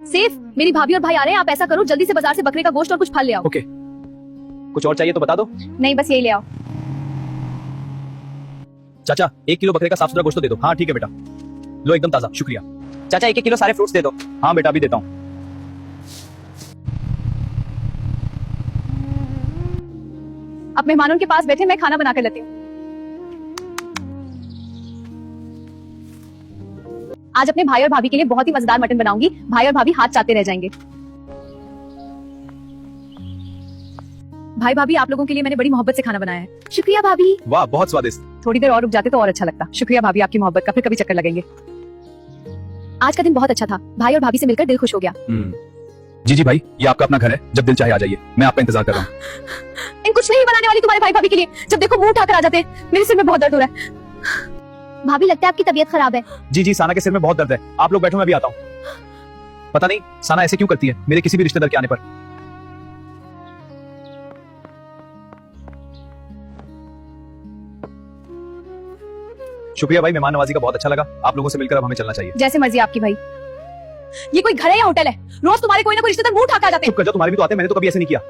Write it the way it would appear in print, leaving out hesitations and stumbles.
Safe, मेरी भाभी और भाई आ रहे हैं, आप ऐसा करो जल्दी से बाजार से बकरे का गोश्त और कुछ फल ले आओ। ओके, कुछ और चाहिए तो बता दो। नहीं, बस यही ले आओ। चाचा 1 किलो बकरे का साफ सुथरा गोश्त तो दे दो। हाँ ठीक है बेटा, लो एकदम ताजा, शुक्रिया। चाचा 1 किलो सारे फ्रूट्स दे दो। हाँ बेटा अभी देता हूँ। अब मेहमानों के पास बैठे, मैं खाना बना कर लेती हूँ। आज अपने भाई और भाभी के लिए बहुत ही मजेदार मटन बनाऊंगी, भाई और भाभी हाथ चाटते रह जाएंगे। भाई भाभी, आप लोगों के लिए मैंने बड़ी मोहब्बत से खाना बनाया है। शुक्रिया भाभी। वाह बहुत स्वादिष्ट। थोड़ी देर और रुक जाते तो और अच्छा लगता। शुक्रिया भाभी आपकी मोहब्बत का, फिर कभी चक्कर लगेंगे। आज का दिन बहुत अच्छा था, भाई और भाभी से मिलकर दिल खुश हो गया। जी भाई, ये आपका अपना घर है, जब दिल चाहे आ जाइए, मैं आपका इंतजार कर रहा हूँ। इन कुछ नहीं बनाने वाली तुम्हारे भाई भाभी के लिए, जब देखो मुंह उठाकर आ जाते हैं। मेरे सिर में बहुत दर्द हो रहा है। भाभी लगता है आपकी तबीयत खराब है। जी साना के सिर में बहुत दर्द है, आप लोग बैठो मैं भी आता हूँ। पता नहीं साना ऐसे क्यों करती है मेरे किसी भी रिश्तेदार के आने पर। शुक्रिया भाई, मेहमान नवाजी का बहुत अच्छा लगा। आप लोगों से मिलकर अब हमें चलना चाहिए। जैसे मर्जी आपकी भाई। ये कोई घर है या होटल है? रोज तुम्हारे कोई ना कोई रिश्तेदार मुंह उठा के आ जाते हैं। चुप कर जाओ, तुम्हारे भी तो आते हैं, मैंने तो कभी ऐसे नहीं किया।